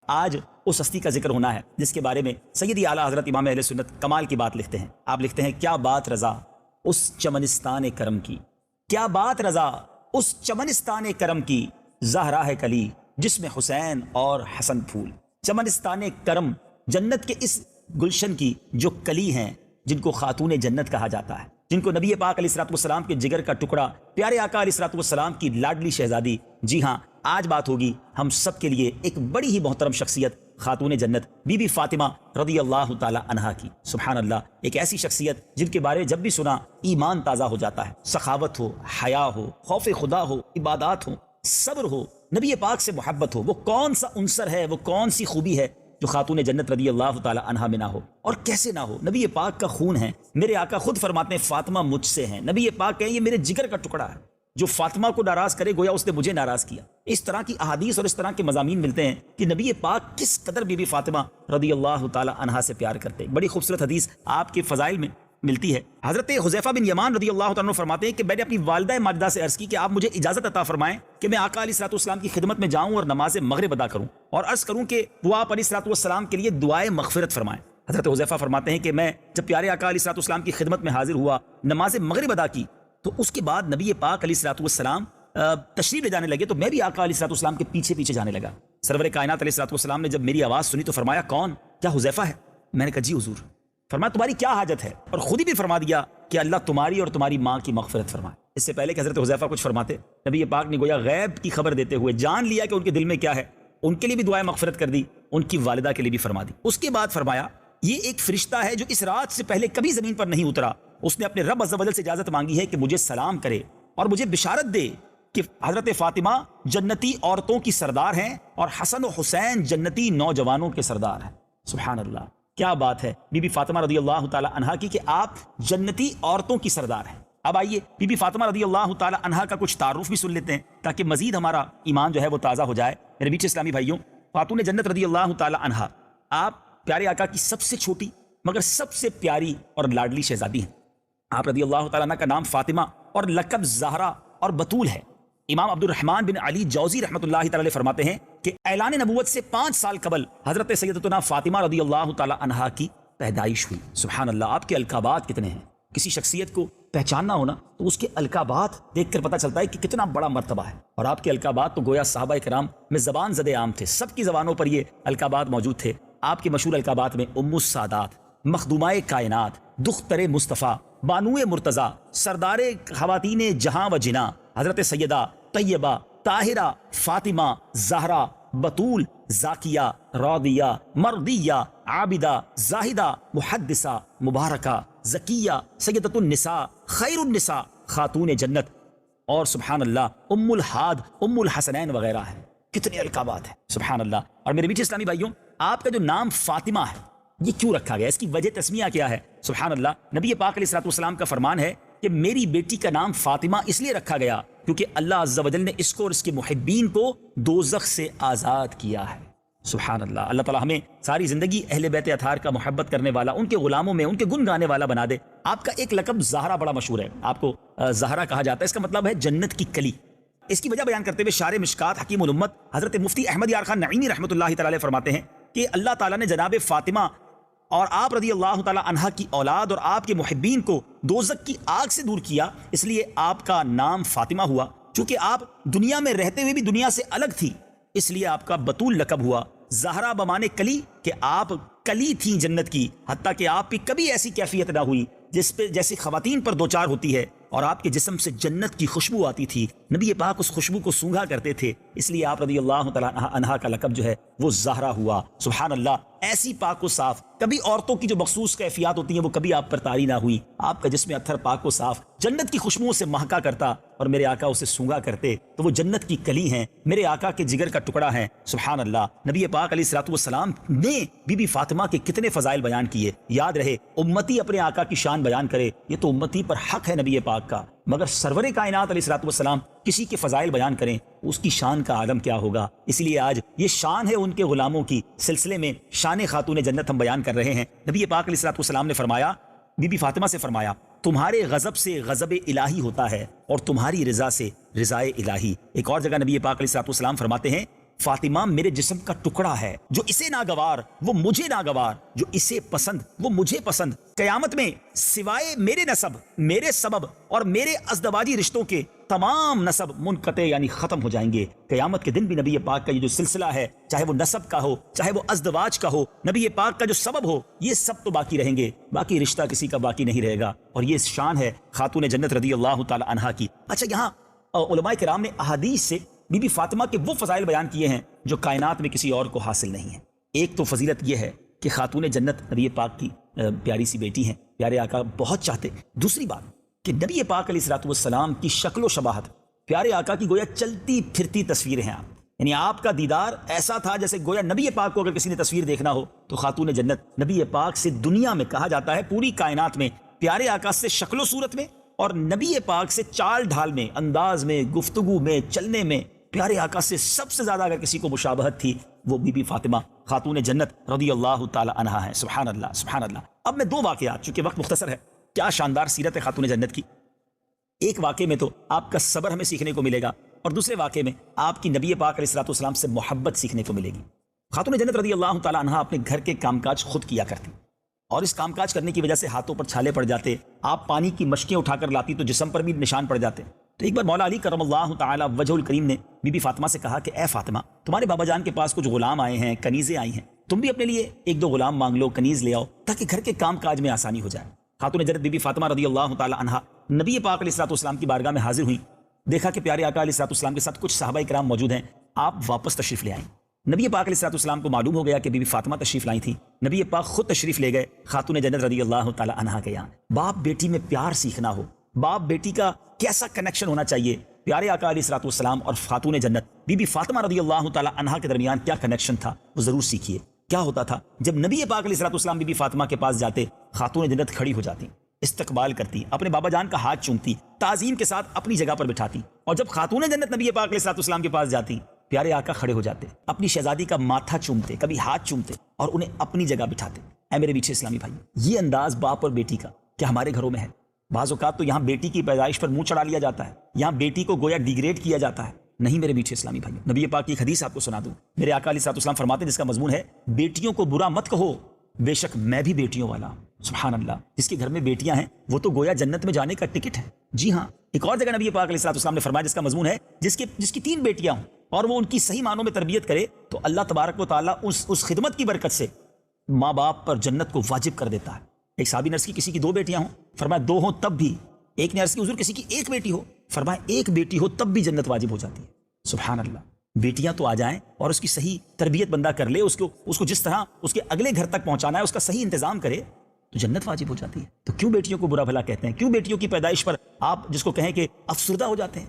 آج اس ہستی کا ذکر ہونا ہے جس کے بارے میں سیدی اعلیٰ حضرت امام اہل سنت کمال کی بات لکھتے ہیں. آپ لکھتے ہیں کیا بات رضا اس چمنستان کرم کی، کیا بات رضا اس چمنستان کرم کی، زہرا ہے کلی جس میں حسین اور حسن پھول. چمنستان کرم، جنت کے اس گلشن کی جو کلی ہیں جن کو خاتون جنت کہا جاتا ہے، جن کو نبی پاک علیہ الصلوۃ والسلام کے جگر کا ٹکڑا، پیارے آقا علیہ الصلوۃ والسلام کی لاڈلی شہزادی. جی ہاں، آج بات ہوگی ہم سب کے لیے ایک بڑی ہی محترم شخصیت خاتون جنت بی بی فاطمہ رضی اللہ تعالی عنہا کی. سبحان اللہ، ایک ایسی شخصیت جن کے بارے جب بھی سنا ایمان تازہ ہو جاتا ہے. سخاوت ہو، حیا ہو، خوف خدا ہو، عبادات ہو، صبر ہو، نبی پاک سے محبت ہو، وہ کون سا عنصر ہے، وہ کون سی خوبی ہے جو خاتون جنت رضی اللہ تعالی عنہا میں نہ ہو؟ اور کیسے نہ ہو؟ نبی پاک کا خون ہے. میرے آقا خود فرماتے ہیں فاطمہ مجھ سے ہیں. نبی پاک کہیں یہ میرے جگر کا ٹکڑا ہے، جو فاطمہ کو ناراض کرے گویا اس نے مجھے ناراض کیا. اس طرح کی احادیث اور اس طرح کے مضامین ملتے ہیں کہ نبی پاک کس قدر بی بی فاطمہ رضی اللہ تعالی عنہا سے پیار کرتے. بڑی خوبصورت حدیث آپ کے فضائل میں ملتی ہے. حضرت حذیفہ بن یمان رضی اللہ تعالیٰ عنہ فرماتے ہیں کہ میں نے اپنی والدہ ماجدہ سے عرض کی کہ آپ مجھے اجازت عطا فرمائیں کہ میں آقا علیہ الصلوۃ والسلام کی خدمت میں جاؤں اور نماز مغرب ادا کروں اور عرض کروں کہ وہ آپ علیہ الصلوۃ والسلام کے لیے دعائے مغفرت فرمائیں. حضرت حذیفہ فرماتے ہیں کہ میں جب پیارے آقا علیہ الصلوۃ والسلام کی خدمت میں حاضر ہوا، نماز مغرب ادا کی، تو اس کے بعد نبی پاک علیہ الصلوۃ والسلام تشریف لے جانے لگے تو میں بھی آقا علیہ الصلوۃ والسلام کے پیچھے پیچھے جانے لگا. سرور کائنات علیہ الصلوۃ والسلام نے جب میری آواز سنی تو فرمایا کون؟ کیا حذیفہ ہے؟ میں نے کہا جی حضور. فرمایا تمہاری کیا حاجت ہے؟ اور خود ہی بھی فرما دیا کہ اللہ تمہاری اور تمہاری ماں کی مغفرت فرمائے. اس سے پہلے کہ حضرت حذیفہ کچھ فرماتے، نبی پاک نے گویا غیب کی خبر دیتے ہوئے جان لیا کہ ان کے دل میں کیا ہے، ان کے لیے بھی دعائیں مغفرت کر دی، ان کی والدہ کے لیے بھی فرما دی. اس کے بعد فرمایا یہ ایک فرشتہ ہے جو اس رات سے پہلے کبھی زمین پر نہیں اترا، اس نے اپنے رب عز و جل سے اجازت مانگی ہے کہ مجھے سلام کرے اور مجھے بشارت دے کہ حضرت فاطمہ جنتی عورتوں کی سردار ہیں اور حسن و حسین جنتی نوجوانوں کے سردار ہیں. سبحان اللہ، کیا بات ہے بی بی فاطمہ رضی اللہ تعالی عنہا کی کہ آپ جنتی عورتوں کی سردار ہیں. اب آئیے بی بی فاطمہ رضی اللہ تعالی عنہا کا کچھ تعارف بھی سن لیتے ہیں تاکہ مزید ہمارا ایمان جو ہے وہ تازہ ہو جائے. میرے بیچ اسلامی بھائیوں، خاتون جنت رضی اللہ تعالی عنہا آپ پیارے آقا کی سب سے چھوٹی مگر سب سے پیاری اور لاڈلی شہزادی ہیں. آپ رضی اللہ تعالی عنہ کا نام فاطمہ اور لقب زہرا اور بطول ہے. امام عبد الرحمن بن علی جوزی رحمۃ اللہ تعالی علیہ فرماتے ہیں کہ اعلان نبوت سے 5 سال قبل حضرت سیدتنا فاطمہ رضی اللہ تعالی عنہا کی پیدائش ہوئی. سبحان اللہ، آپ کے القابات کتنے ہیں. کسی شخصیت کو پہچاننا ہونا تو اس کے القابات دیکھ کر پتہ چلتا ہے کہ کتنا بڑا مرتبہ ہے. اور آپ کے القابات تو گویا صحابہ کرام میں زبان زد عام تھے، سب کی زبانوں پر یہ القابات موجود تھے. آپ کے مشہور القابات میں ام السادات، مخدومہ کائنات، دختر مصطفیٰ، بانوئے مرتضیٰ، سردار خواتین جہاں و جنا، حضرت سیدہ طیبہ، طاہرہ، فاطمہ، زہرا، بطول، زاکیہ، راضیہ، مرضیہ، عابدہ، زاہدہ، محدثہ، مبارکہ، زکیہ، سیدۃ النساء، خیر النساء، خاتون جنت، اور سبحان اللہ ام الحاد، ام الحسنین وغیرہ ہیں. کتنے القابات ہیں سبحان اللہ. اور میرے بیچ اسلامی بھائیوں، آپ کا جو نام فاطمہ ہے یہ کیوں رکھا گیا؟ اس کی وجہ تسمیہ کیا ہے؟ سبحان اللہ، نبی پاک علیہ الصلوۃ والسلام کا فرمان ہے کہ میری بیٹی کا نام فاطمہ اس لیے رکھا گیا کیونکہ اللہ عز و جل نے اس کو اور اس کے محبین کو دوزخ سے آزاد کیا ہے. سبحان اللہ. اللہ تعالیٰ ہمیں ساری زندگی اہل بیت اطہار کا محبت کرنے والا، ان کے غلاموں میں ان کے گن گانے والا بنا دے. آپ کا ایک لقب زہرا بڑا مشہور ہے، آپ کو زہرا کہا جاتا ہے، اس کا مطلب ہے جنت کی کلی. اس کی وجہ بیان کرتے ہوئے شارح مشکات حکیم الامت حضرت مفتی احمد یار خان نعیمی رحمۃ اللہ تعالی علیہ فرماتے ہیں کہ اللہ تعالیٰ نے جناب فاطمہ اور آپ رضی اللہ تعالی عنہا کی اولاد اور آپ کے محبین کو دوزخ کی آگ سے دور کیا، اس لیے آپ کا نام فاطمہ ہوا. چونکہ آپ دنیا میں رہتے ہوئے بھی دنیا سے الگ تھی اس لیے آپ کا بطول لقب ہوا. زہرا بمانے کلی کہ آپ کلی تھیں جنت کی، حتیٰ کہ آپ پہ کبھی ایسی کیفیت نہ ہوئی جس پہ جیسی خواتین پر دوچار ہوتی ہے، اور آپ کے جسم سے جنت کی خوشبو آتی تھی. نبی پاک اس خوشبو کو سونگھا کرتے تھے، اس لیے آپ رضی اللہ تعالی عنہا کا لقب جو ہے وہ زہرا ہوا. سبحان اللہ. ایسی پاک و صاف، کبھی عورتوں کی جو مخصوص کیفیات ہوتی ہیں وہ کبھی آپ پر طاری نہ ہوئی. آپ کا جسم اطہر پاک و صاف جنت کی خوشبوؤں سے مہکا کرتا اور میرے آقا اسے سونگھا کرتے تو وہ جنت کی کلی ہیں، میرے آقا کے جگر کا ٹکڑا ہیں. سبحان اللہ. نبی پاک علیہ الصلوۃ والسلام نے بی بی فاطمہ کے کتنے فضائل بیان کیے. یاد رہے امتی اپنے آقا کی شان بیان کرے، یہ تو امتی پر حق ہے نبی پاک کا، مگر سرور کائنات علیہ الصلوۃ والسلام کسی کے فضائل بیان کریں اس کی شان کا عالم کیا ہوگا. اس لیے آج یہ شان ہے ان کے غلاموں کی سلسلے میں شان خاتون جنت ہم بیان کر رہے ہیں. نبی پاک علیہ الصلوۃ والسلام نے فرمایا، بی بی فاطمہ سے فرمایا، تمہارے غضب سے غضب الہی ہوتا ہے اور تمہاری رضا سے رضائے الہی. ایک اور جگہ نبی پاک علیہ الصلوۃ والسلام فرماتے ہیں فاطمہ میرے جسم کا ٹکڑا ہے، جو اسے ناگوار وہ مجھے ناگوار، جو اسے پسند وہ مجھے پسند۔ قیامت میں سوائے میرے نسب، میرے سبب اور میرے ازدواجی رشتوں کے تمام نسب منقطع یعنی ختم ہو جائیں گے۔ قیامت کے دن بھی نبی پاک کا یہ جو سلسلہ ہے، چاہے وہ نسب کا ہو، چاہے وہ ازدواج کا ہو، نبی پاک کا جو سبب ہو، یہ سب تو باقی رہیں گے، باقی رشتہ کسی کا باقی نہیں رہے گا۔ اور یہ شان ہے خاتون جنت رضی اللہ تعالی عنہا کی۔ اچھا، یہاں علماء کرام نے احادیث سے بی بی فاطمہ کے وہ فضائل بیان کیے ہیں جو کائنات میں کسی اور کو حاصل نہیں ہیں۔ ایک تو فضیلت یہ ہے کہ خاتون جنت نبی پاک کی پیاری سی بیٹی ہیں، پیارے آقا بہت چاہتے۔ دوسری بات کہ نبی پاک علیہ الصلوۃ والسلام کی شکل و شباہت پیارے آقا کی گویا چلتی پھرتی تصویریں ہیں آپ، یعنی آپ کا دیدار ایسا تھا جیسے گویا نبی پاک کو اگر کسی نے تصویر دیکھنا ہو تو خاتون جنت نبی پاک سے دنیا میں کہا جاتا ہے پوری کائنات میں پیارے آقا سے شکل و صورت میں اور نبی پاک سے چال ڈھال میں، انداز میں، گفتگو میں، چلنے میں پیارے آقا سے سب سے زیادہ اگر کسی کو مشابہت تھی وہ بی بی فاطمہ خاتون جنت رضی اللہ تعالی عنہا ہے۔ سبحان اللہ، سبحان اللہ۔ اب میں دو واقعات، چونکہ وقت مختصر ہے، کیا شاندار سیرت ہے خاتون جنت کی۔ ایک واقعے میں تو آپ کا صبر ہمیں سیکھنے کو ملے گا، اور دوسرے واقعے میں آپ کی نبی پاک علیہ الصلوۃ والسلام سے محبت سیکھنے کو ملے گی۔ خاتون جنت رضی اللہ تعالی عنہا اپنے گھر کے کام کاج خود کیا کرتی، اور اس کام کاج کرنے کی وجہ سے ہاتھوں پر چھالے پڑ جاتے، آپ پانی کی مشکیں اٹھا کر لاتی تو جسم پر بھی نشان پڑ جاتے۔ تو ایک بار مولا علی کرم اللہ تعالی وجہ الکریم نے بی بی فاطمہ سے کہا کہ اے فاطمہ، تمہارے بابا جان کے پاس کچھ غلام آئے ہیں، کنیزیں آئی ہیں، تم بھی اپنے لیے ایک دو غلام مانگ لو، کنیز لے آؤ تاکہ گھر کے کام کاج میں آسانی ہو جائے۔ خاتون جنت بی بی فاطمہ رضی اللہ تعالی عنہا نبی پاک علیہ الصلوۃ والسلام کی بارگاہ میں حاضر ہوئیں، دیکھا کہ پیارے آقا علیہ الصلوۃ والسلام کے ساتھ کچھ صحابہ کرام موجود ہیں، آپ واپس تشریف لے آئیں۔ نبی پاک علیہ الصلوۃ والسلام کو معلوم ہو گیا کہ بی بی فاطمہ تشریف لائی تھی، نبی پاک خود تشریف لے گئے خاتون جنت رضی اللہ تعالی عنہا کے یہاں۔ باپ بیٹی میں پیار سیکھنا ہو، باپ بیٹی کا کیسا کنیکشن ہونا چاہیے، پیارے آقا علیہ الصلوۃ والسلام اور خاتون جنت بی بی فاطمہ رضی اللہ تعالی عنہا کے درمیان کیا کنیکشن تھا وہ ضرور سیکھیے۔ کیا ہوتا تھا جب نبی پاک علیہ الصلوۃ والسلام بی بی فاطمہ کے پاس جاتے، خاتون جنت کھڑی ہو جاتی، استقبال کرتی، اپنے بابا جان کا ہاتھ چومتی، تعظیم کے ساتھ اپنی جگہ پر بٹھاتی، اور جب خاتون جنت نبی پاک علیہ الصلوۃ والسلام کے پاس جاتی، پیارے آقا کھڑے ہو جاتے، اپنی شہزادی کا ماتھا چومتے، کبھی ہاتھ چومتے اور انہیں اپنی جگہ بٹھاتے۔ اے میرے میٹھے اسلامی بھائی، یہ انداز باپ اور بیٹی کا کیا ہمارے گھروں میں ہے؟ بعض اوقات تو یہاں بیٹی کی پیدائش پر منہ چڑھا لیا جاتا ہے، یہاں بیٹی کو گویا ڈیگریڈ کیا جاتا ہے۔ نہیں میرے میٹھے اسلامی بھائی، نبی پاک کی ایک حدیث آپ کو سنا دوں، میرے آقا علیہ الصلوۃ والسلام فرماتے ہیں جس کا مضمون ہے بیٹیوں کو برا مت کہو، بے شک میں بھی بیٹیوں والا ہوں۔ سبحان اللہ، جس کے گھر میں بیٹیاں ہیں وہ تو گویا جنت میں جانے کا ٹکٹ ہے۔ جی ہاں، ایک اور جگہ نبی پاک علیہ الصلوۃ والسلام نے فرمایا جس کا مضمون ہے جس کی 3 بیٹیاں ہوں اور وہ ان کی صحیح معنوں میں تربیت کرے تو اللہ تبارک و تعالیٰ اس خدمت کی برکت سے ماں باپ پر جنت کو واجب کر دیتا ہے۔ ایک صحابی نے عرض کی کسی کی 2 بیٹیاں ہوں، فرمایا 2 ہوں تب بھی۔ ایک نے عرض کی حضور کسی کی 1 بیٹی ہو، فرمایا 1 بیٹی ہو تب بھی جنت واجب ہو جاتی ہے۔ سبحان اللہ، بیٹیاں تو آ جائیں اور اس کی صحیح تربیت بندہ کر لے، اس کو جس طرح اس کے اگلے گھر تک پہنچانا ہے اس کا صحیح انتظام کرے تو جنت واجب ہو جاتی ہے۔ تو کیوں بیٹیوں کو برا بھلا کہتے ہیں؟ کیوں بیٹیوں کی پیدائش پر آپ جس کو کہیں کہ افسردہ ہو جاتے ہیں؟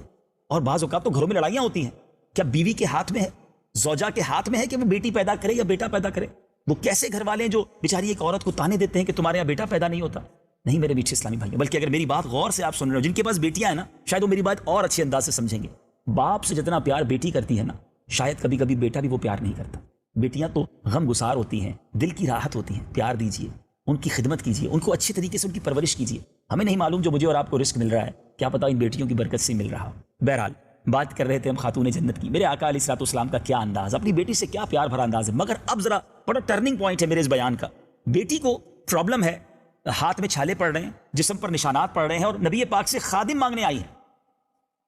اور بعض اوقات تو گھروں میں لڑائیاں ہوتی ہیں، کیا بیوی کے ہاتھ میں ہے، زوجہ کے ہاتھ میں ہے کہ وہ بیٹی پیدا کرے یا بیٹا پیدا کرے؟ وہ کیسے گھر والے ہیں جو بیچاری ایک عورت کو تانے دیتے ہیں کہ تمہارے یہاں بیٹا پیدا نہیں ہوتا؟ نہیں میرے میٹھے اسلامی بھائی، بلکہ اگر میری بات غور سے آپ سن رہے ہو، جن کے پاس بیٹیاں ہیں نا، شاید وہ میری بات اور اچھے انداز سے سمجھیں گے۔ باپ سے جتنا پیار بیٹی کرتی ہے نا، شاید کبھی کبھی بیٹا بھی وہ پیار نہیں کرتا۔ بیٹیاں تو غم گسار ہوتی ہیں، دل کی راحت ہوتی ہیں، پیار دیجیے، ان کی خدمت کیجیے، ان کو اچھی طریقے سے ان کی پرورش کیجیے۔ ہمیں نہیں معلوم جو مجھے اور آپ کو رزق مل رہا ہے، کیا پتہ ان بیٹیوں کی برکت سے مل رہا ہو۔ بہرحال بات کر رہے تھے ہم خاتون جنت کی، میرے آقا علیہ الصلوۃ والسلام کا کیا انداز، اپنی بیٹی سے کیا پیار بھرا انداز ہے۔ مگر اب ذرا بڑا ٹرننگ پوائنٹ ہے میرے اس بیان کا۔ بیٹی کو پرابلم ہے، ہاتھ میں چھالے پڑ رہے ہیں، جسم پر نشانات پڑ رہے ہیں، اور نبی پاک سے خادم مانگنے آئی ہیں۔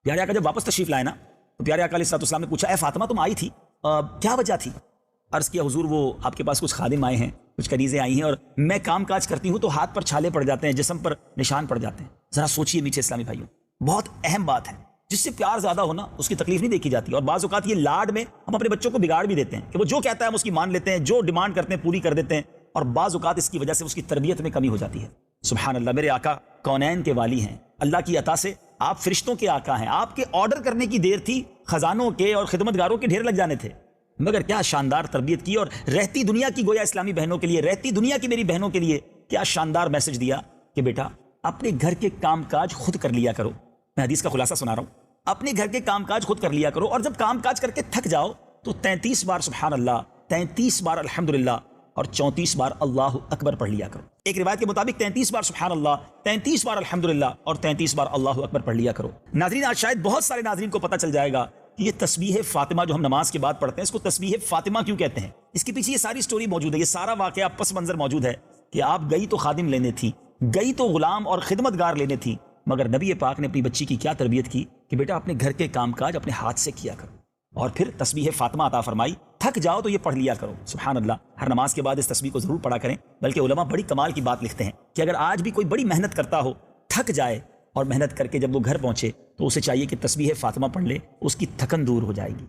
پیارے آقا جب واپس تشریف لائے نا تو پیارے آقا علیہ الصلوۃ والسلام نے پوچھا اے فاطمہ تم آئی تھی، کیا وجہ تھی؟ عرض کیا حضور وہ آپ کے پاس کچھ خادم آئے ہیں، کچھ کنیزیں آئی ہیں، اور میں کام کاج کرتی ہوں تو ہاتھ پر چھالے پڑ جاتے ہیں، جسم پر نشان پڑ جاتے ہیں۔ ذرا سوچئے میٹھے اسلامی بھائیوں، بہت اہم بات ہے۔ جس سے پیار زیادہ ہونا اس کی تکلیف نہیں دیکھی جاتی، اور بعض اوقات یہ لاڈ میں ہم اپنے بچوں کو بگاڑ بھی دیتے ہیں کہ وہ جو کہتا ہے ہم اس کی مان لیتے ہیں، جو ڈیمانڈ کرتے ہیں پوری کر دیتے ہیں، اور بعض اوقات اس کی وجہ سے اس کی تربیت میں کمی ہو جاتی ہے۔ سبحان اللہ، میرے آقا کونین کے والی ہیں، اللہ کی عطا سے آپ فرشتوں کے آقا ہیں، آپ کے آرڈر کرنے کی دیر تھی، خزانوں کے اور خدمتگاروں کے ڈھیر لگ جانے تھے، مگر کیا شاندار تربیت کی، اور رہتی دنیا کی گویا اسلامی بہنوں کے لیے، رہتی دنیا کی میری بہنوں کے لیے کیا شاندار میسج دیا کہ بیٹا اپنے گھر کے کام کاج خود کر لیا کرو۔ میں حدیث کا خلاصہ سنا رہا ہوں، اپنے گھر کے کام کاج خود کر لیا کرو، اور جب کام کاج کر کے تھک جاؤ تو 33 بار سبحان اللہ، 33 بار الحمدللہ اور 34 بار اللہ اکبر پڑھ لیا کرو۔ ایک روایت کے مطابق 33 بار سبحان اللہ، 33 بار الحمدللہ اور 33 بار اللہ اکبر پڑھ لیا کرو۔ ناظرین، آج شاید بہت سارے ناظرین کو پتہ چل جائے گا کہ یہ تسبیح فاطمہ جو ہم نماز کے بعد پڑھتے ہیں، اس کو تسبیح فاطمہ کیوں کہتے ہیں؟ اس کے پیچھے یہ ساری سٹوری موجود ہے، یہ سارا واقعہ پس منظر موجود ہے کہ آپ گئی تو خادم لینے تھی، گئی تو غلام اور خدمتگار لینے تھی، مگر نبی پاک نے اپنی بچی کی کیا تربیت کی کہ بیٹا اپنے گھر کے کام کاج اپنے ہاتھ سے کیا کرو، اور پھر تسبیح فاطمہ عطا فرمائی، تھک جاؤ تو یہ پڑھ لیا کرو۔ سبحان اللہ، ہر نماز کے بعد اس تسبیح کو ضرور پڑھا کریں۔ بلکہ علماء بڑی کمال کی بات لکھتے ہیں کہ اگر آج بھی کوئی بڑی محنت کرتا ہو، تھک جائے، اور محنت کر کے جب وہ گھر پہنچے تو اسے چاہیے کہ تسبیح فاطمہ پڑھ لے، اس کی تھکن دور ہو جائے گی۔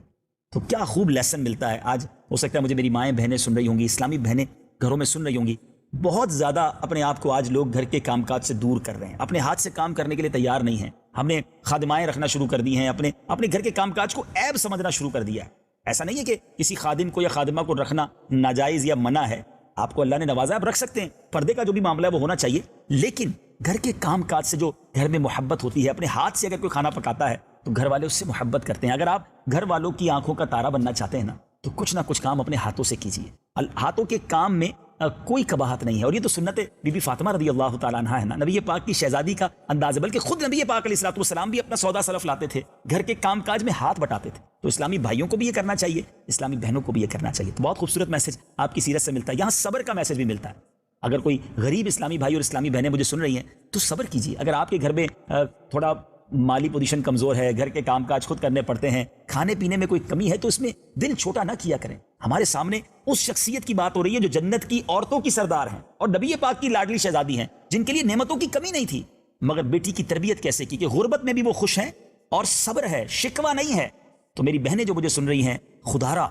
تو کیا خوب لیسن ملتا ہے۔ آج ہو سکتا ہے مجھے میری مائیں بہنیں سن رہی ہوں گی، اسلامی بہنیں گھروں میں سن رہی ہوں گی، بہت زیادہ اپنے آپ کو آج لوگ گھر کے کام کاج سے دور کر رہے ہیں، اپنے ہاتھ سے کام کرنے کے لیے تیار نہیں ہیں۔ ہم نے خادمائیں رکھنا شروع کر دی ہیں، اپنے گھر کے کام کاج کو عیب سمجھنا شروع کر دیا ہے۔ ایسا نہیں ہے کہ کسی خادم کو یا خادمہ کو رکھنا ناجائز یا منع ہے، آپ کو اللہ نے نوازا، آپ رکھ سکتے ہیں، پردے کا جو بھی معاملہ ہے وہ ہونا چاہیے، لیکن گھر کے کام کاج سے جو گھر میں محبت ہوتی ہے، اپنے ہاتھ سے اگر کوئی کھانا پکاتا ہے تو گھر والے اس سے محبت کرتے ہیں۔ اگر آپ گھر والوں کی آنکھوں کا تارا بننا چاہتے ہیں نا، تو کچھ نہ کچھ کام اپنے ہاتھوں سے کیجیے۔ ہاتھوں کے کام میں کوئی قباحت نہیں ہے، اور یہ تو سنت بی بی فاطمہ رضی اللہ تعالیٰ عنہا ہے نا، نبی پاک کی شہزادی کا انداز ہے۔ بلکہ خود نبی پاک علیہ الصلوۃ والسلام بھی اپنا سودا سلف لاتے تھے، گھر کے کام کاج میں ہاتھ بٹاتے تھے۔ تو اسلامی بھائیوں کو بھی یہ کرنا چاہیے، اسلامی بہنوں کو بھی یہ کرنا چاہیے۔ تو بہت خوبصورت میسج آپ کی سیرت سے ملتا ہے، یہاں صبر کا میسج بھی ملتا ہے۔ اگر کوئی غریب اسلامی بھائی اور اسلامی بہنیں مجھے سن رہی ہیں تو صبر کیجیے۔ اگر آپ کے گھر میں تھوڑا مالی پوزیشن کمزور ہے، گھر کے کام کاج خود کرنے پڑتے ہیں، کھانے پینے میں کوئی کمی ہے، تو اس میں دل چھوٹا نہ کیا کریں۔ ہمارے سامنے اس شخصیت کی بات ہو رہی ہے جو جنت کی عورتوں کی سردار ہیں اور نبی پاک کی لاڈلی شہزادی ہیں، جن کے لیے نعمتوں کی کمی نہیں تھی، مگر بیٹی کی تربیت کیسے کی کہ غربت میں بھی وہ خوش ہیں اور صبر ہے، شکوہ نہیں ہے۔ تو میری بہنیں جو مجھے سن رہی ہیں، خدارا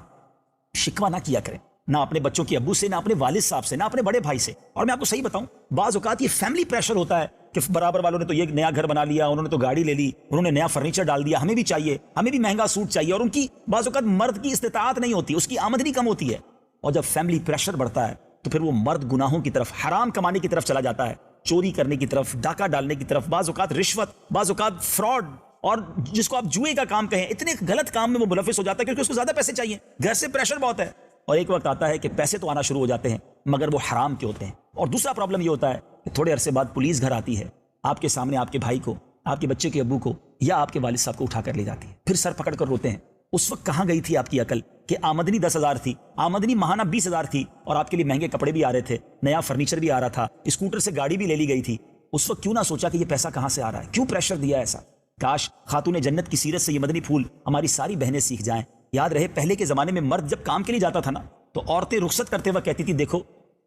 شکوہ نہ کیا کریں، نہ اپنے بچوں کے ابو سے، نہ اپنے والد صاحب سے، نہ اپنے بڑے بھائی سے۔ اور میں آپ کو صحیح بتاؤں، بعض اوقات یہ فیملی پریشر ہوتا ہے کہ برابر والوں نے تو یہ نیا گھر بنا لیا، انہوں نے تو گاڑی لے لی، انہوں نے نیا فرنیچر ڈال دیا، ہمیں بھی چاہیے، ہمیں بھی مہنگا سوٹ چاہیے، اور ان کی بعض اوقات مرد کی استطاعت نہیں ہوتی، اس کی آمدنی کم ہوتی ہے، اور جب فیملی پریشر بڑھتا ہے تو پھر وہ مرد گناہوں کی طرف، حرام کمانے کی طرف چلا جاتا ہے، چوری کرنے کی طرف، ڈاکہ ڈالنے کی طرف، بعض اوقات رشوت، بعض اوقات فراڈ، اور جس کو آپ جوئے کا کام کہیں، اتنے غلط کام میں وہ ملوث ہو جاتا ہے کیونکہ اس کو زیادہ پیسے چاہیے، گھر سے پریشر بہت ہے، اور ایک وقت آتا ہے کہ پیسے تو آنا شروع ہو جاتے ہیں مگر وہ حرام کے ہوتے ہیں۔ اور دوسرا پرابلم یہ ہوتا ہے کہ تھوڑے عرصے بعد پولیس گھر آتی ہے، آپ کے سامنے آپ کے بھائی کو، آپ کے بچے کے ابو کو یا آپ کے والد صاحب کو اٹھا کر لے جاتی ہے، پھر سر پکڑ کر روتے ہیں۔ اس وقت کہاں گئی تھی آپ کی عقل کہ آمدنی 10,000 تھی، آمدنی ماہانہ 20,000 تھی، اور آپ کے لیے مہنگے کپڑے بھی آ رہے تھے، نیا فرنیچر بھی آ رہا تھا، اسکوٹر سے گاڑی بھی لے لی گئی تھی۔ اس وقت کیوں نہ سوچا کہ یہ پیسہ کہاں سے آ رہا ہے، کیوں پریشر دیا ایسا؟ کاش خاتون جنت کی سیرت سے یہ مدنی پھول ہماری ساری بہنیں سیکھ جائیں۔ یاد رہے پہلے کے زمانے میں مرد جب کام کے لیے جاتا تھا نا تو عورتیں رخصت کرتے وقت کہتی تھی دیکھو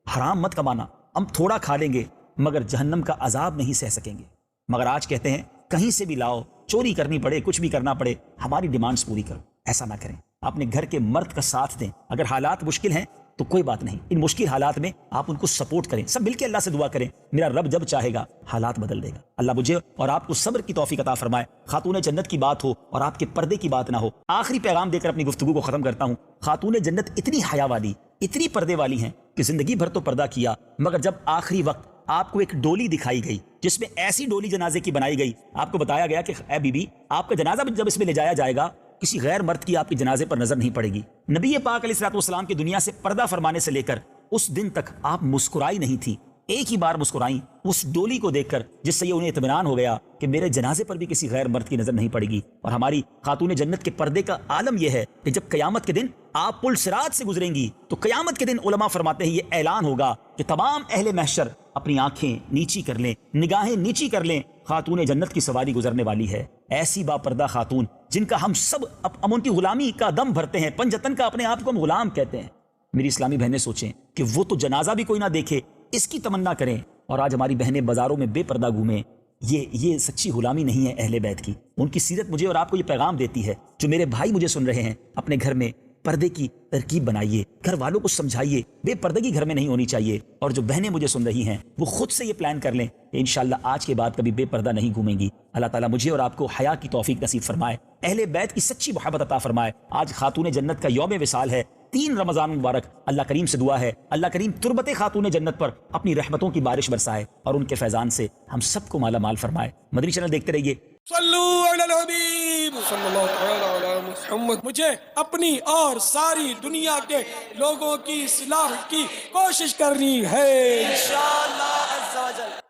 حرام مت کمانا، ہم تھوڑا کھا لیں گے مگر جہنم کا عذاب نہیں سہ سکیں گے۔ مگر آج کہتے ہیں کہیں سے بھی لاؤ، چوری کرنی پڑے، کچھ بھی کرنا پڑے، ہماری ڈیمانڈز پوری کرو۔ ایسا نہ کریں، اپنے گھر کے مرد کا ساتھ دیں۔ اگر حالات مشکل ہیں تو کوئی بات نہیں، ان مشکل حالات میں آپ ان کو سپورٹ کریں، سب مل کے اللہ سے دعا کریں، میرا رب جب چاہے گا حالات بدل دے گا۔ اللہ مجھے اور آپ کو صبر کی توفیق عطا فرمائے۔ خاتون جنت کی بات ہو اور آپ کے پردے کی بات نہ ہو۔ آخری پیغام دے کر اپنی گفتگو کو ختم کرتا ہوں۔ خاتون جنت اتنی حیا والی، اتنی پردے والی ہیں کہ زندگی بھر تو پردہ کیا، مگر جب آخری وقت آپ کو ایک ڈولی دکھائی گئی جس میں ایسی ڈولی جنازے کی بنائی گئی، آپ کو بتایا گیا کہ اے بی بی آپ کا جنازہ جب اس میں لے جایا جائے گا کسی غیر مرد کی آپ کے جنازے پر نظر نہیں پڑے گی۔ نبی پاک علیہ الصلوۃ والسلام کی دنیا سے پردہ فرمانے سے لے کر اس دن تک آپ مسکرائی نہیں تھی، ایک ہی بار مسکرائیں اس ڈولی کو دیکھ کر، جس سے یہ انہیں اطمینان ہو گیا کہ میرے جنازے پر بھی کسی غیر مرد کی نظر نہیں پڑے گی۔ اور ہماری خاتون جنت کے پردے کا عالم یہ ہے کہ جب قیامت کے دن آپ پل صراط سے گزریں گی تو قیامت کے دن علماء فرماتے ہیں یہ اعلان ہوگا کہ تمام اہل محشر اپنی آنکھیں نیچی کر لیں، نگاہیں نیچی کر لیں، خاتون جنت کی سواری گزرنے والی ہے۔ ایسی با پردہ خاتون جن کا ہم سب اب ان کی غلامی کا دم بھرتے ہیں، پنجتن کا اپنے آپ کو ہم غلام کہتے ہیں۔ میری اسلامی بہنیں سوچیں کہ وہ تو جنازہ بھی کوئی نہ دیکھے، اس کی تمنا کریں، اور آج ہماری بہنیں بازاروں میں بے پردہ گھومیں۔ یہ سچی غلامی نہیں ہے اہل بیت کی۔ ان کی سیرت مجھے اور آپ کو یہ پیغام دیتی ہے۔ جو میرے بھائی مجھے سن رہے ہیں، اپنے گھر میں پردے کی ترکیب بنائیے، گھر والوں کو سمجھائیے بے پردگی گھر میں نہیں ہونی چاہیے۔ اور جو بہنیں مجھے سن رہی ہیں وہ خود سے یہ پلان کر لیں کہ انشاءاللہ آج کے بعد کبھی بے پردہ نہیں گھومیں گی۔ اللہ تعالیٰ مجھے اور آپ کو حیا کی توفیق نصیب فرمائے، اہل بیت کی سچی محبت عطا فرمائے۔ آج خاتون جنت کا یوم وصال ہے، 3 رمضان مبارک۔ اللہ کریم سے دعا ہے اللہ کریم تربت خاتون جنت پر اپنی رحمتوں کی بارش برسائے اور ان کے فیضان سے ہم سب کو مالا مال فرمائے۔ مدنی چینل دیکھتے رہیے۔ صلو علی الحبیب صلی اللہ تعالی علی محمد۔ مجھے اپنی اور ساری دنیا کے لوگوں کی اصلاح کی کوشش کرنی ہے انشاءاللہ عز و جل۔